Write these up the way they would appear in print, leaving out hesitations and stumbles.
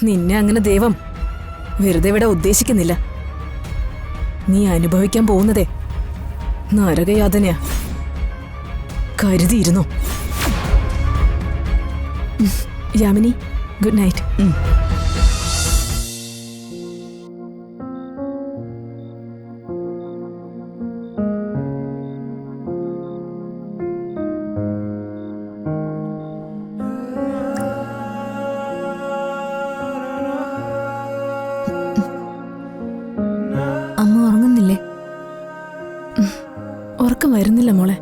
നിന്നെ അങ്ങനെ ദൈവം വെറുതെ ഇവിടെ ഉദ്ദേശിക്കുന്നില്ല. നീ അനുഭവിക്കാൻ പോകുന്നതേ നരകയാതനയാ. കരുതിയിരുന്നു. Yamini, good night. അമ്മ ഉറങ്ങുന്നില്ലേ? ഉറക്കം വരുന്നില്ല മോളെ.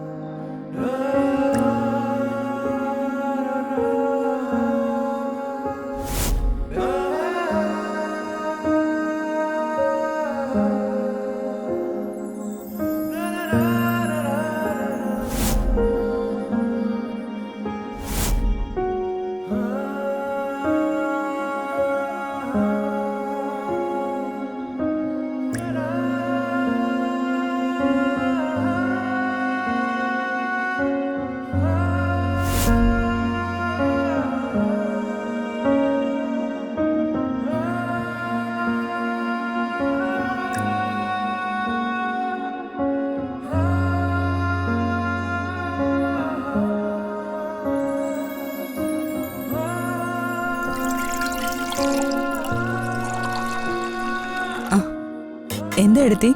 എന്താ എടുത്തി?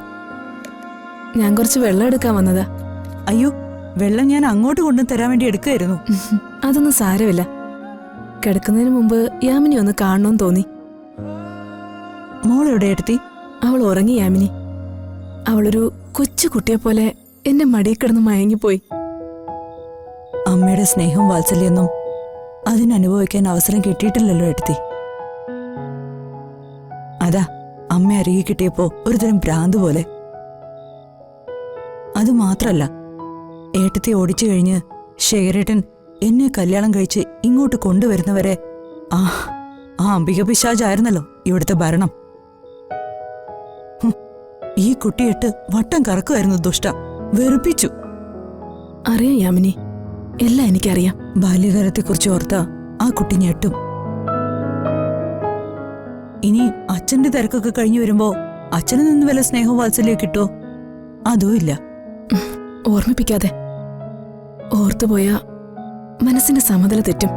ഞാൻ കുറച്ച് വെള്ളം എടുക്കാൻ വന്നതാ. അയ്യോ, വെള്ളം ഞാൻ അങ്ങോട്ട് കൊണ്ടു തരാൻ വേണ്ടി എടുക്കുകയായിരുന്നു. അതൊന്നും സാരമില്ല. കിടക്കുന്നതിന് മുമ്പ് യാമിനി ഒന്ന് കാണണമെന്ന് തോന്നി. മോളെവിടെ എടുത്തി? അവൾ ഉറങ്ങി യാമിനി. അവളൊരു കൊച്ചു കുട്ടിയെ പോലെ എന്റെ മടിയിൽ കിടന്ന് മയങ്ങിപ്പോയി. അമ്മയുടെ സ്നേഹം വാത്സല്യൊന്നും അതിനനുഭവിക്കാൻ അവസരം കിട്ടിയിട്ടില്ലല്ലോ എടുത്തി. അതാ അമ്മ അരികെ കിട്ടിയപ്പോ ഒരുതരം ഭ്രാന്ത് പോലെ. അത് മാത്രല്ല, ഏട്ടത്തെ ഓടിച്ചു കഴിഞ്ഞ് ശേഖരേട്ടൻ എന്നെ കല്യാണം കഴിച്ച് ഇങ്ങോട്ട് കൊണ്ടുവരുന്നവരെ ആ അംബിക പിശാചായിരുന്നല്ലോ ഇവിടുത്തെ ഭരണം. ഈ കുട്ടിയിട്ട് വട്ടം കറക്കുമായിരുന്നു ദുഷ്ട. വെറുപ്പിച്ചു. അറിയാം യാമിനി, എല്ലാം എനിക്കറിയാം. ബാല്യകാലത്തെക്കുറിച്ച് ഓർത്താ ആ കുട്ടി ഞെട്ടും. ഇനി അച്ഛന്റെ തിരക്കൊക്കെ കഴിഞ്ഞു വരുമ്പോ അച്ഛന് നിന്ന് വല്ല സ്നേഹവും വാത്സല്യം കിട്ടോ? അതും ഇല്ല. ഓർമ്മിപ്പിക്കാതെ. ഓർത്തുപോയാ മനസ്സിന്റെ സമനില തെറ്റും.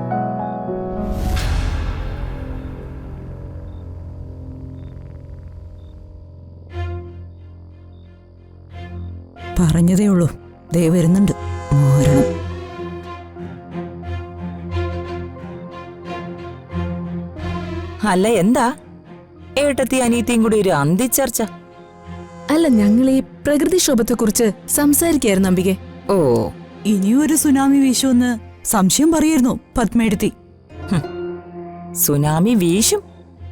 പറഞ്ഞതേ ഉള്ളൂ, ദേ വരുന്നുണ്ട് മോരണം. അല്ല, എന്താ ഏട്ടത്തി അനിയത്തിയും കൂടി ഒരു അന്തിച്ചർച്ച? അല്ല, ഞങ്ങൾ ഈ പ്രകൃതിക്ഷോഭത്തെക്കുറിച്ച് സംസാരിക്കായിരുന്നു അംബികെ. ഓ, ഇനിയും ഒരു സുനാമി വീശുമെന്ന് സംശയം പറയായിരുന്നു പത്മയെടുത്തി. സുനാമി വീശും,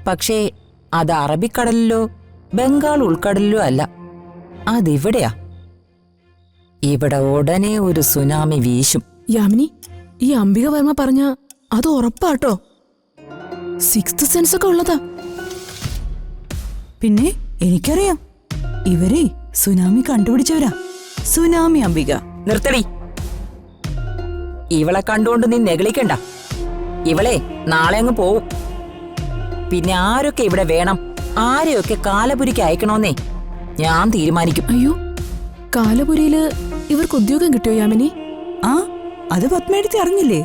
പക്ഷേ അത് അറബിക്കടലിലോ ബംഗാൾ ഉൾക്കടലിലോ അല്ല, അതിവിടെയാ. ഇവിടെ ഉടനെ ഒരു സുനാമി വീശും. യാമിനി, ഈ അംബിക വർമ്മ പറഞ്ഞ അത് ഉറപ്പാട്ടോ. സിക്സ്ത് സെൻസ് ഒക്കെ ഉള്ളതാ. പിന്നെ എനിക്കറിയാം, ഇവരെ സുനാമി കണ്ടുപിടിച്ചവരാ. സുനാമി അംബിക. നിർത്തടി. ഇവളെ കണ്ടുകൊണ്ട് നീ നെഗളിക്കണ്ട. ഇവളെ നാളെ അങ്ങ് പോവും. പിന്നെ ആരൊക്കെ ഇവിടെ വേണം, ആരെയൊക്കെ കാലപുരിക്ക് അയക്കണോന്നേ ഞാൻ തീരുമാനിക്കും. അയ്യോ, കാലപുരിയില് ഇവർക്ക് ഉദ്യോഗം കിട്ടിയോ യാമിനി? ആ, അത് പത്മയെടുത്തി അറിഞ്ഞില്ലേ?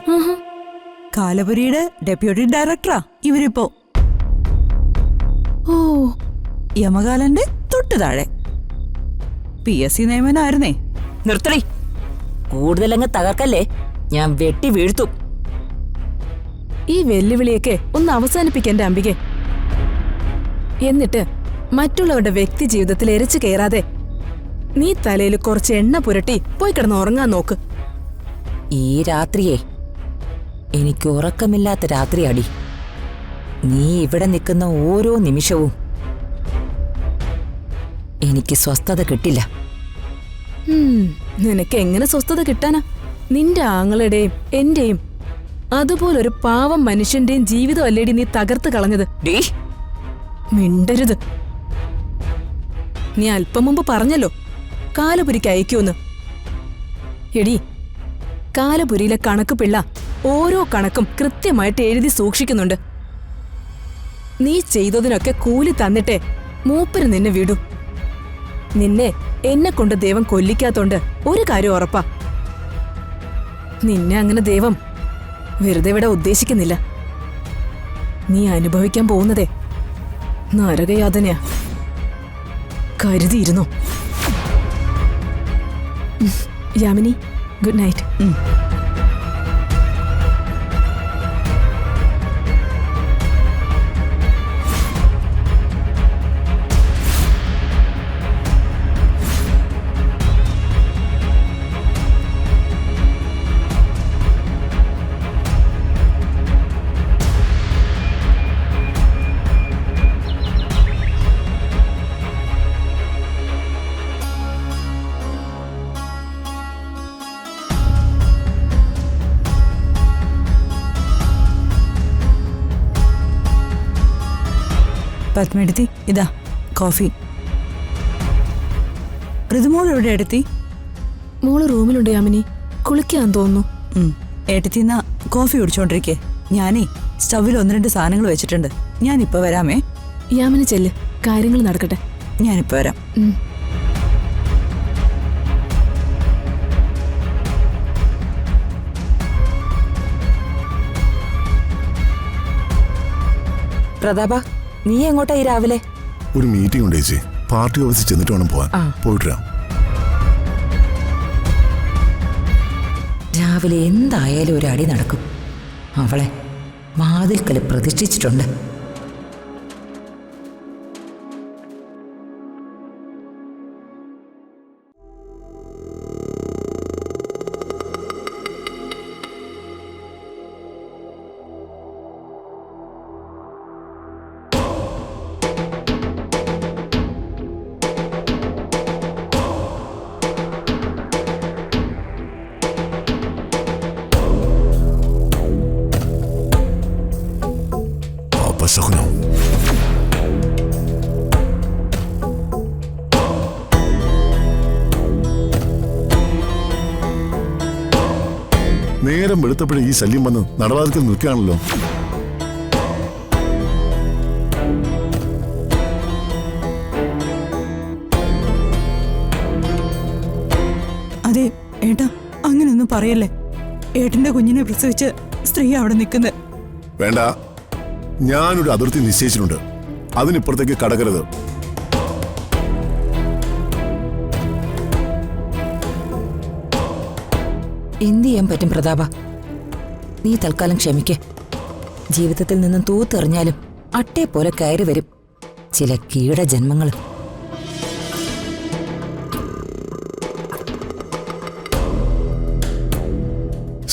കാലപുരിയുടെ ഡെപ്യൂട്ടി ഡയറക്ടറാ ഇവരിപ്പോ. ഓ, യമകാലന്റെ തൊട്ടു താഴെ. PSC നിയമനായിരുന്നേ. നിർത്തടി. കൂടുതലങ്ങ് തകർക്കല്ലേ, ഞാൻ വെട്ടി വീഴ്ത്തും. ഈ വെല്ലുവിളിയൊക്കെ ഒന്ന് അവസാനിപ്പിക്കേണ്ട അംബികെ. എന്നിട്ട് മറ്റുള്ളവരുടെ വ്യക്തി ജീവിതത്തിൽ എരച്ചു കയറാതെ നീ തലയിൽ കുറച്ച് എണ്ണ പുരട്ടി പോയി കിടന്ന് ഉറങ്ങാൻ നോക്ക്. ഈ രാത്രിയെ എനിക്ക് ഉറക്കമില്ലാത്ത രാത്രിയാടി. നീ ഇവിടെ നിൽക്കുന്ന ഓരോ നിമിഷവും എനിക്ക് സ്വസ്ഥത കിട്ടില്ല. നിനക്ക് എങ്ങനെ സ്വസ്ഥത കിട്ടാനാ? നിന്റെ ആങ്ങളുടെയും എന്റെയും അതുപോലൊരു പാവം മനുഷ്യന്റെയും ജീവിതം അല്ലേടി നീ തകർത്ത് കളഞ്ഞത്. മിണ്ടരുത്. നീ അല്പം മുമ്പ് പറഞ്ഞല്ലോ കാലപുരിക്ക് അയക്കൂന്ന്. എടി, കാലപുരിയിലെ കണക്ക് പിള്ള ഓരോ കണക്കും കൃത്യമായിട്ട് എഴുതി സൂക്ഷിക്കുന്നുണ്ട്. നീ ചെയ്തതിനൊക്കെ കൂലി തന്നിട്ടേ മൂപ്പര് നിന്നെ വിടൂ. നിന്നെ എന്നെ കൊണ്ട് ദൈവം കൊല്ലിക്കാത്തോണ്ട് ഒരു കാര്യം ഉറപ്പാ, നിന്നെ അങ്ങനെ ദൈവം വെറുതെ വിടാൻ ഉദ്ദേശിക്കുന്നില്ല. നീ അനുഭവിക്കാൻ പോകുന്നതേ നരകയാതനയാ, കരുതിയിരുന്നു. Yamini, good night. പത്മേടത്തി, ഇതാ കോഫി. ഋതുമോൾ എവിടെ എടുത്തി? മോള് റൂമിലുണ്ട് യാമിനി, കുളിക്കാൻ തോന്നുന്നു. ഏട്ടത്തി എന്നാ കോഫി കുടിച്ചോണ്ടിരിക്കേ. ഞാനേ സ്റ്റവിൽ 1-2 സാധനങ്ങൾ വെച്ചിട്ടുണ്ട്. ഞാനിപ്പോ വരാമേ. യാമിനി ചെല്ല്, കാര്യങ്ങൾ നടക്കട്ടെ. ഞാനിപ്പോ വരാം. പ്രതാപ, നീ എങ്ങോട്ടായി രാവിലെ? ഒരു മീറ്റിംഗ് ഉണ്ട് ചേച്ചി. പാർട്ടി ഓഫീസിൽ ചെന്നിട്ട് വേണം പോവാൻ. പോയിട്ട് വരാം. രാവിലെ എന്തായാലും ഒരു അടി നടക്കും. അവളെ വാതിൽക്കൽ പ്രതിഷ്ഠിച്ചിട്ടുണ്ട്. അപശകുനം. നേരം വെളുത്തപ്പോഴും ഈ ശല്യം വന്ന് നടവാതിൽ നിൽക്കുകയാണല്ലോ. അതെ ഏട്ടാ, അങ്ങനെയൊന്നും പറയല്ലേ. ഏട്ടന്റെ കുഞ്ഞിനെ പ്രസവിച്ച് സ്ത്രീ അവിടെ നിൽക്കുന്നത്. വേണ്ട, ഞാനൊരു അതിർത്തി നിശ്ചയിച്ചിട്ടുണ്ട്. അതിനിപ്പുറത്തേക്ക് കടക്കരുത്. എന്ത് ചെയ്യാൻ പറ്റും പ്രതാപ? നീ തൽക്കാലം ക്ഷമിക്ക. ജീവിതത്തിൽ നിന്നും തൂത്തെറിഞ്ഞാലും അട്ടേ പോലെ കയറി വരും ചില കീടജന്മങ്ങൾ.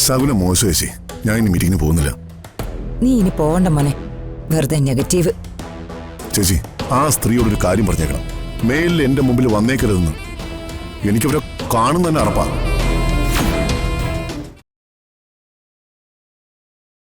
ശകുന മോശം ചേച്ചി. ഞാൻ ഇനി മീറ്റിങ്ങിന് പോകുന്നില്ല. നീ ഇനി പോകണ്ട മോനെ, വെറുതെ നെഗറ്റീവ്. ചേച്ചി, ആ സ്ത്രീയോടൊരു കാര്യം പറഞ്ഞേക്കണം. മേലിൽ എന്റെ മുമ്പിൽ വന്നേക്കരുതെന്ന്. എനിക്കവരെ കാണുന്ന തന്നെ അറപ്പാ.